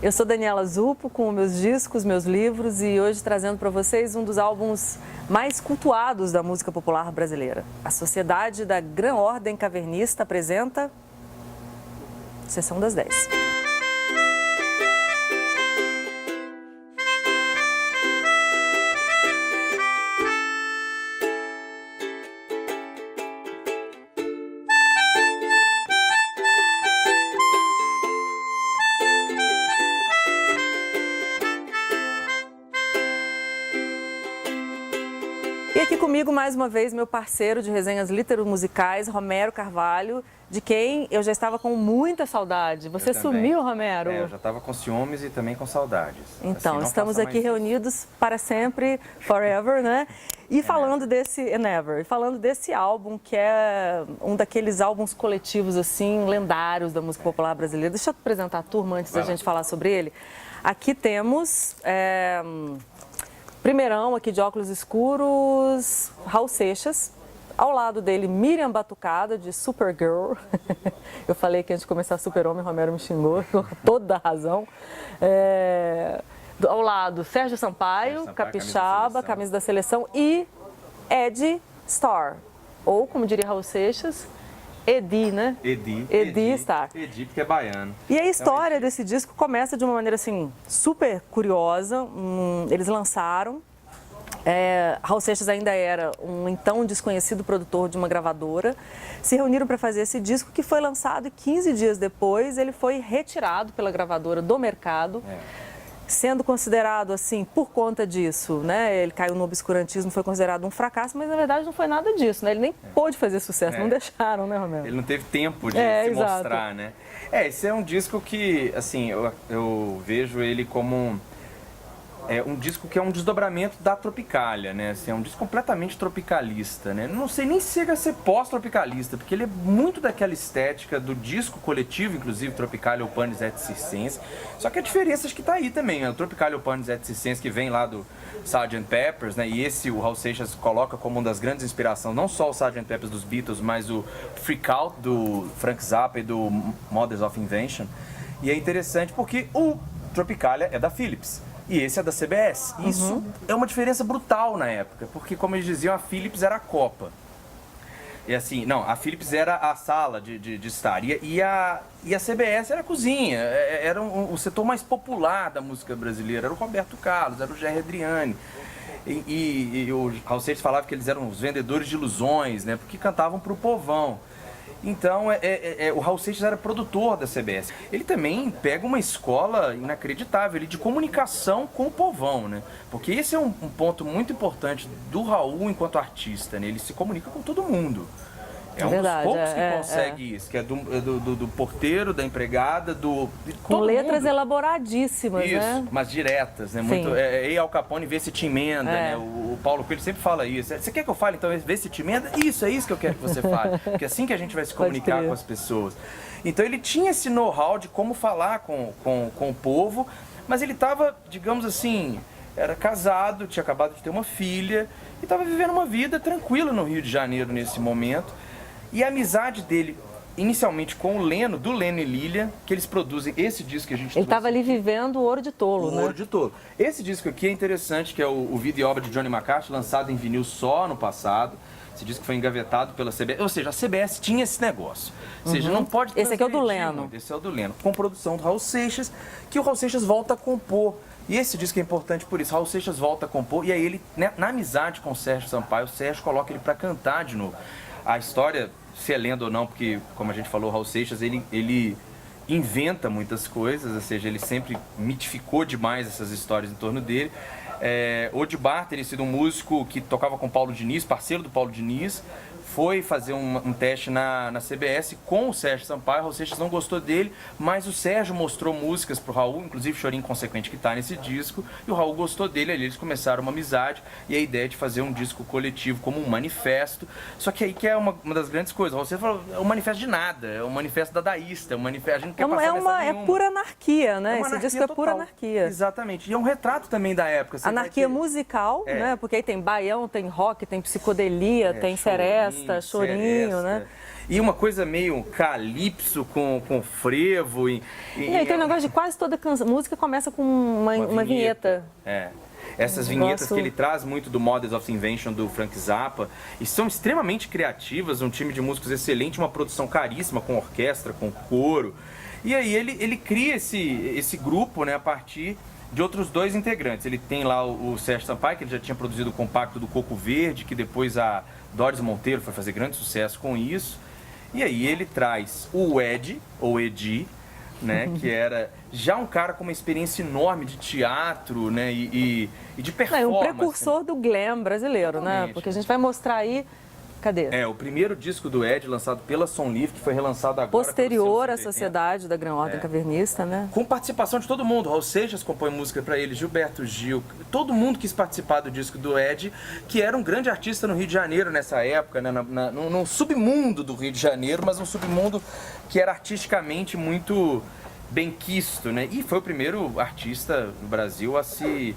Eu sou Daniela Zupo, com meus discos, meus livros, e hoje trazendo para vocês um dos álbuns mais cultuados da música popular brasileira. A Sociedade da Gran Ordem Cavernista apresenta Sessão das 10. E aqui comigo, mais uma vez, meu parceiro de resenhas litero-musicais, Romero Carvalho, de quem eu já estava com muita saudade. Você sumiu, Romero? Eu já estava com ciúmes e também com saudades. Então, assim, estamos aqui reunidos para sempre, forever, né? E falando desse álbum, que é um daqueles álbuns coletivos, assim, lendários da música popular brasileira. Deixa eu te apresentar a turma antes da gente falar sobre ele. Aqui temos... Primeirão, aqui de óculos escuros, Raul Seixas. Ao lado dele, Miriam Batucada, de Supergirl. Eu falei que antes de começar Super-Homem, Romero me xingou, com toda a razão. Ao lado, Sérgio Sampaio, Capixaba, camisa da seleção. E Edi Star, ou como diria Raul Seixas, Edi, né? Edi Star. Edi, porque é baiano. E a história desse disco começa de uma maneira, assim, super curiosa. Eles lançaram. Raul Seixas ainda era um então desconhecido produtor de uma gravadora. Se reuniram para fazer esse disco, que foi lançado e 15 dias depois ele foi retirado pela gravadora do mercado. Sendo considerado, assim, por conta disso, né? Ele caiu no obscurantismo, foi considerado um fracasso, mas na verdade não foi nada disso, né? Ele nem pôde fazer sucesso, não deixaram, né, Romero? Ele não teve tempo de se mostrar, né? Esse é um disco que, assim, eu vejo ele como um disco que é um desdobramento da Tropicália, né? Assim, é um disco completamente tropicalista, né? Não sei nem se chega a ser pós-tropicalista, porque ele é muito daquela estética do disco coletivo, inclusive Tropicália ou Panis et Circenses. Só que a diferença acho que tá aí também, né? O Tropicália ou Panis et Circenses, que vem lá do Sgt. Pepper's, né? E esse o Raul Seixas coloca como uma das grandes inspirações, não só o Sgt. Pepper's dos Beatles, mas o Freak Out do Frank Zappa e do Mothers of Invention. E é interessante porque o Tropicália é da Philips. E esse é da CBS. Isso é uma diferença brutal na época, porque, como eles diziam, a Philips era a Copa. E assim, não, a Philips era a sala de estar. E a CBS era a cozinha, era o setor mais popular da música brasileira. Era o Roberto Carlos, era o Gerry Adriani. E o Raul Seixas falava que eles eram os vendedores de ilusões, né? Porque cantavam para o povão. Então, o Raul Seixas era produtor da CBS. Ele também pega uma escola inacreditável de comunicação com o povão, né? Porque esse é um ponto muito importante do Raul enquanto artista, né? Ele se comunica com todo mundo. É um dos poucos que consegue isso, que é do porteiro, da empregada, com letras elaboradíssimas, isso, né? mas diretas, né? Muito, Ei Al Capone, vê se te emenda, né? O Paulo Coelho sempre fala isso. Você quer que eu fale, então, vê se te emenda? Isso, é isso que eu quero que você fale. Porque é assim que a gente vai se comunicar com as pessoas. Então ele tinha esse know-how de como falar com o povo, mas ele estava, digamos assim, era casado, tinha acabado de ter uma filha e estava vivendo uma vida tranquila no Rio de Janeiro nesse momento. E a amizade dele, inicialmente com o Leno, do Leno e Lília, que eles produzem esse disco que a gente Ele estava ali vivendo o Ouro de Tolo, né? O Ouro de Tolo. Esse disco aqui é interessante, que é o vídeo e obra de Johnny McCarthy, lançado em vinil só no passado. Esse disco foi engavetado pela CBS, ou seja, a CBS tinha esse negócio. Ou seja, não pode... Esse aqui é o do Leno. Esse é o do Leno, com produção do Raul Seixas, que o Raul Seixas volta a compor. E esse disco é importante por isso. Raul Seixas volta a compor, e aí ele, né, na amizade com o Sérgio Sampaio, o Sérgio coloca ele para cantar de novo. A história, se é lenda ou não, porque, como a gente falou, o Raul Seixas, ele inventa muitas coisas, ou seja, ele sempre mitificou demais essas histórias em torno dele. Odibar teria sido um músico que tocava com Paulo Diniz, parceiro do Paulo Diniz, foi fazer um teste na CBS com o Sérgio Sampaio. O Raul Seixas não gostou dele, mas o Sérgio mostrou músicas pro Raul, inclusive Chorinho Inconsequente, que tá nesse disco, e o Raul gostou dele, ali eles começaram uma amizade e a ideia de fazer um disco coletivo como um manifesto. Só que aí que é uma das grandes coisas. O Raul Seixas falou, é um manifesto de nada, é um manifesto dadaísta, é um manifesto, a gente não quer passar nessa nenhuma. É pura anarquia, né? Esse disco é pura anarquia. Exatamente, e é um retrato também da época. Anarquia musical, né? Porque aí tem baião, tem rock, tem psicodelia, tem seresta, chorinho, né? E uma coisa meio calypso com frevo. E tem um negócio de quase toda música começa com uma vinheta. É. Essas vinhetas que ele traz muito do Models of Invention do Frank Zappa, e são extremamente criativas, um time de músicos excelente, uma produção caríssima, com orquestra, com coro. E aí ele cria esse grupo, né, a partir de outros 2 integrantes. Ele tem lá o Sérgio Sampaio, que ele já tinha produzido o compacto do Coco Verde, que depois a Doris Monteiro foi fazer grande sucesso com isso. E aí ele traz o Ed, ou Edi, né, que era já um cara com uma experiência enorme de teatro, né, e de performance. Um precursor do glam brasileiro, né? Porque a gente vai mostrar aí... Cadê? O primeiro disco do Ed, lançado pela Som Livre, que foi relançado agora. Posterior à Sociedade da Gran Ordem Cavernista, né? Com participação de todo mundo. Raul Seixas compõe música para ele, Gilberto Gil. Todo mundo quis participar do disco do Ed, que era um grande artista no Rio de Janeiro nessa época, né? Num submundo do Rio de Janeiro, mas um submundo que era artisticamente muito benquisto, né? E foi o primeiro artista no Brasil a se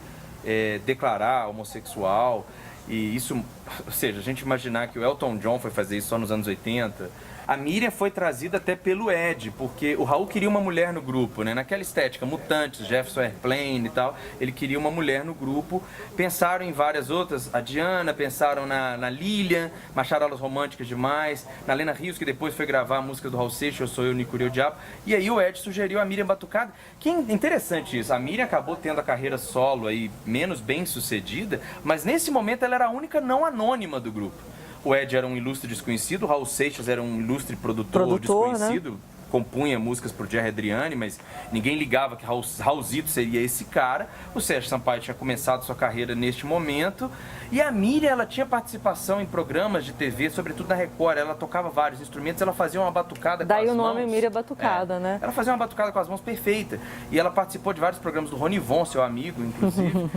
declarar homossexual. E isso, ou seja, a gente imaginar que o Elton John foi fazer isso só nos anos 80. A Miriam foi trazida até pelo Ed, porque o Raul queria uma mulher no grupo, né? Naquela estética, Mutantes, Jefferson Airplane e tal, ele queria uma mulher no grupo. Pensaram em várias outras, a Diana, pensaram na Lilian, acharam elas românticas demais, na Lena Rios, que depois foi gravar a música do Raul Seixas, Eu Sou Eu, Nicuri o Diabo. E aí o Ed sugeriu a Miriam Batucada, que é interessante isso, a Miriam acabou tendo a carreira solo aí menos bem sucedida, mas nesse momento ela era a única não anônima do grupo. O Ed era um ilustre desconhecido, o Raul Seixas era um ilustre produtor desconhecido, né? Compunha músicas pro Jerry Adriani, mas ninguém ligava que Raulzito seria esse cara. O Sérgio Sampaio tinha começado sua carreira neste momento. E a Miriam, ela tinha participação em programas de TV, sobretudo na Record. Ela tocava vários instrumentos, ela fazia uma batucada com as mãos. Daí o nome Miriam Batucada, né? Ela fazia uma batucada com as mãos perfeita. E ela participou de vários programas do Ronivon, seu amigo, inclusive.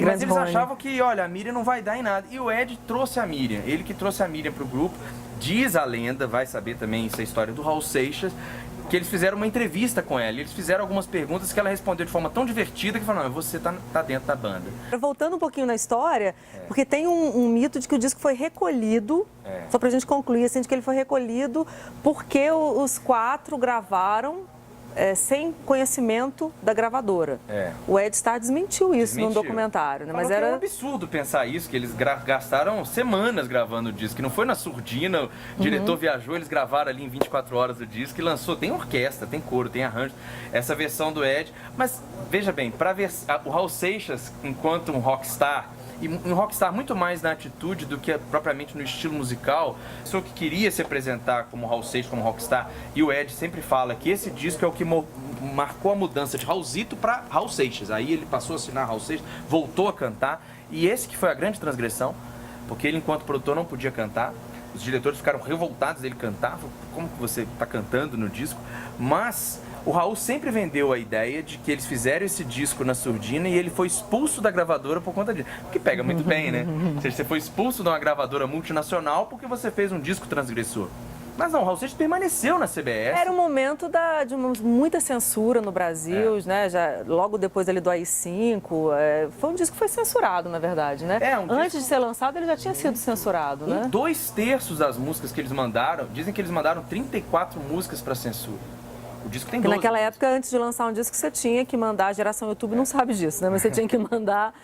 Mas eles achavam que, olha, a Miriam não vai dar em nada. E o Ed trouxe a Miriam, ele que trouxe a Miriam pro grupo. Diz a lenda, vai saber também essa história do Raul Seixas, que eles fizeram uma entrevista com ela. Eles fizeram algumas perguntas que ela respondeu de forma tão divertida que falou, não, você tá dentro da banda. Voltando um pouquinho na história, porque tem um mito de que o disco foi recolhido, só pra gente concluir, assim, de que ele foi recolhido porque os 4 gravaram sem conhecimento da gravadora. O Ed Starr desmentiu isso num documentário, né? Mas era um absurdo pensar isso, que eles gastaram semanas gravando o disco, que não foi na surdina, o diretor viajou, eles gravaram ali em 24 horas o disco e lançou. Tem orquestra, tem coro, tem arranjo, essa versão do Ed. Mas veja bem, para ver o Raul Seixas enquanto um rockstar, e um rockstar muito mais na atitude do que propriamente no estilo musical, pessoa que queria se apresentar como Raul Seixas, como rockstar, e o Ed sempre fala que esse disco é o que marcou a mudança de Raulzito para Raul Seixas. Aí ele passou a assinar Raul Seixas, voltou a cantar, e esse que foi a grande transgressão, porque ele enquanto produtor não podia cantar. Os diretores ficaram revoltados dele cantar, como que você está cantando no disco? Mas o Raul sempre vendeu a ideia de que eles fizeram esse disco na surdina e ele foi expulso da gravadora por conta disso. Que pega muito bem, né? Ou seja, você foi expulso de uma gravadora multinacional porque você fez um disco transgressor. Mas não, o Raul Seixas permaneceu na CBS. Era o momento de muita censura no Brasil, né? Já, logo depois ali do AI-5, foi um disco que foi censurado, na verdade, né? Antes de ser lançado, ele já tinha sido censurado, né? 2/3 das músicas que eles mandaram, dizem que eles mandaram 34 músicas para censura. O disco tem 12. Porque naquela época, antes de lançar um disco, você tinha que mandar, a geração YouTube não sabe disso, né? Mas você tinha que mandar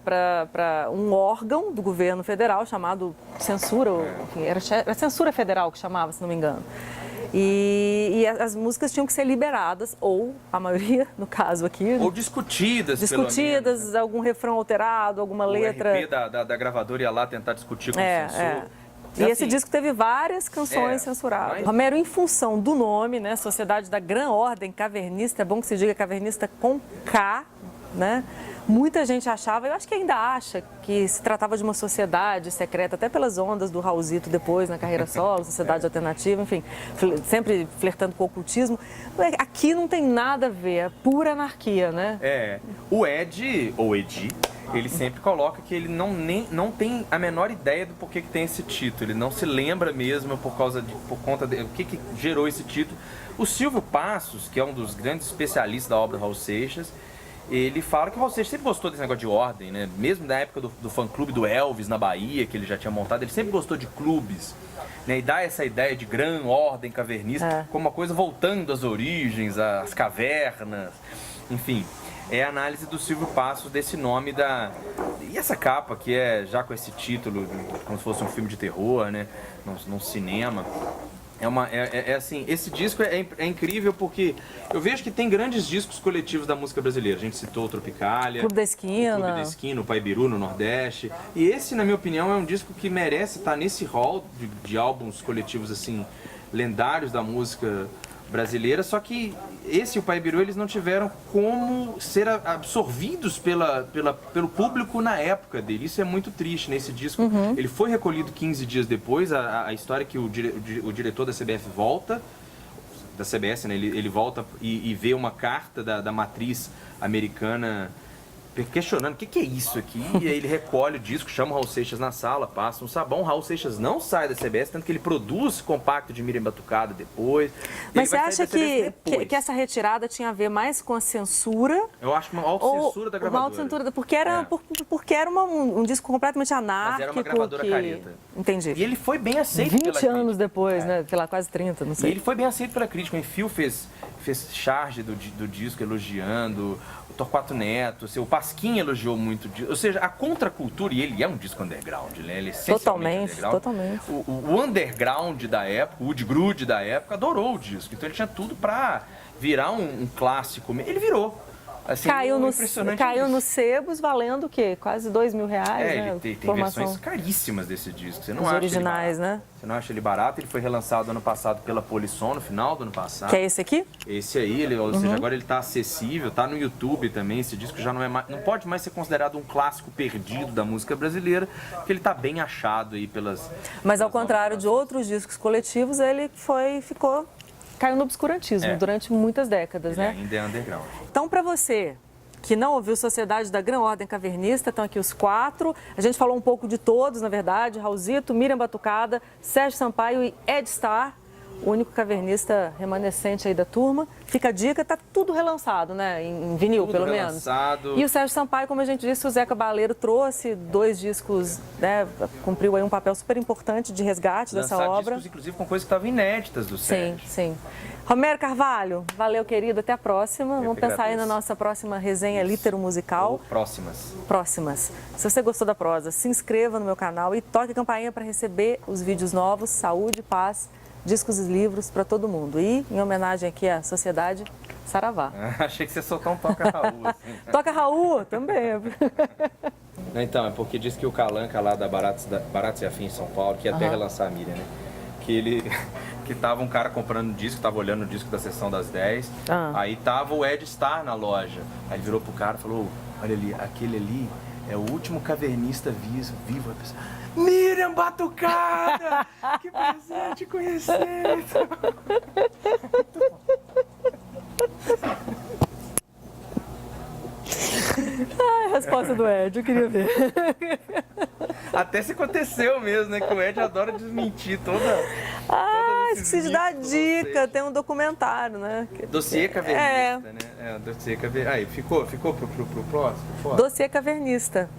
para um órgão do governo federal chamado censura, era censura federal que chamava, se não me engano. E as músicas tinham que ser liberadas, ou a maioria, no caso aqui... Ou discutidas, pelo menos, né? Algum refrão alterado, alguma letra... O RP da gravadora ia lá tentar discutir com o censor. E esse disco teve várias canções censuradas. Romero, em função do nome, né, Sociedade da Gran Ordem Cavernista, é bom que se diga cavernista com K, né? Muita gente achava, eu acho que ainda acha, que se tratava de uma sociedade secreta, até pelas ondas do Raulzito depois na carreira solo, sociedade alternativa, enfim, sempre flertando com o ocultismo. Aqui não tem nada a ver, é pura anarquia, né? O Ed, ou Edi, ele sempre coloca que ele não tem a menor ideia do porquê que tem esse título. Ele não se lembra mesmo por conta de o que gerou esse título. O Silvio Passos, que é um dos grandes especialistas da obra Raul Seixas, ele fala que o Raul Seixas sempre gostou desse negócio de ordem, né? Mesmo na época do fã-clube do Elvis na Bahia, que ele já tinha montado, ele sempre gostou de clubes, né? E dá essa ideia de grã ordem cavernista como uma coisa voltando às origens, às cavernas, enfim. É a análise do Silvio Passos desse nome da... E essa capa que é já com esse título, como se fosse um filme de terror, né? Num cinema. Assim, esse disco é incrível porque eu vejo que tem grandes discos coletivos da música brasileira. A gente citou o Tropicália, Clube da Esquina, o Clube da Esquina, o Paibiru no Nordeste. E esse, na minha opinião, é um disco que merece estar nesse hall de álbuns coletivos assim lendários da música brasileira. Só que esse e o Paibiru, eles não tiveram como ser absorvidos pelo público na época dele. Isso é muito triste nesse disco. Ele foi recolhido 15 dias depois. A história é que o diretor da CBF volta, da CBS, né? Ele volta e vê uma carta da matriz americana questionando o que é isso aqui, e aí ele recolhe o disco, chama o Raul Seixas na sala, passa um sabão, o Raul Seixas não sai da CBS, tanto que ele produz compacto de Miriam Batucada depois. Mas você acha que essa retirada tinha a ver mais com a censura? Eu acho que uma autocensura da gravadora. Uma autocensura, porque era um disco completamente anárquico. Mas era uma gravadora careta. Entendi. E ele foi bem aceito 20 anos depois, né? Sei lá, quase 30, não sei. E ele foi bem aceito pela crítica. O Enfio fez charge do disco elogiando, o Torquato Neto, o Pasquim elogiou muito o disco. Ou seja, a contracultura, e ele é um disco underground, né? Ele é essencialmente underground. Totalmente. O underground da época, o Woody Grude da época, adorou o disco. Então ele tinha tudo pra virar um clássico. Ele virou. Assim, caiu nos sebos valendo o quê? Quase R$2.000, né? Ele tem versões caríssimas desse disco. Você não Os acha originais, ele né? Você não acha ele barato? Ele foi relançado ano passado pela Polisson, no final do ano passado. Que é esse aqui? Esse aí, ou seja, agora ele está acessível, está no YouTube também. Esse disco já não pode mais ser considerado um clássico perdido da música brasileira, porque ele está bem achado aí pelas... Mas ao contrário de outros discos coletivos, ele caiu no obscurantismo durante muitas décadas, né? Ainda é underground. Então, para você que não ouviu Sociedade da Grã Ordem Cavernista, estão aqui os 4. A gente falou um pouco de todos, na verdade. Raulzito, Miriam Batucada, Sérgio Sampaio e Ed Star, o único cavernista remanescente aí da turma. Fica a dica, tá tudo relançado, né? Em vinil, tudo pelo relançado. Menos. E o Sérgio Sampaio, como a gente disse, o Zé Cabaleiro trouxe 2 discos, né? Cumpriu aí um papel super importante de resgate dessa obra. Discos, inclusive, com coisas que estavam inéditas do Sérgio. Sim. Romero Carvalho, valeu, querido. Até a próxima. Vamos pensar aí na nossa próxima resenha Litero Musical. Ou próximas. Se você gostou da prosa, se inscreva no meu canal e toque a campainha para receber os vídeos novos. Saúde, paz, discos e livros para todo mundo. E, em homenagem aqui à Sociedade, Saravá. Achei que você soltou um Toca Raul. Assim. Toca Raul também. Então, é porque diz que o Calanca lá da Baratos e Afins em São Paulo, que ia até relançar a Miriam, né? Que tava um cara comprando disco, tava olhando o disco da sessão das 10, aí tava o Ed Star na loja. Aí ele virou pro cara e falou, olha ali, aquele ali é o último cavernista vivo. A pessoa, Miriam Batucada! Que presente conhecer! Ai, a resposta do Ed, eu queria ver. Até se aconteceu mesmo, né? Que o Ed adora desmentir toda esqueci de dar dica, tem um documentário, né? Dossiê Cavernista, né? Dossiê Cavernista. Aí, ficou pro próximo? Dossiê Cavernista.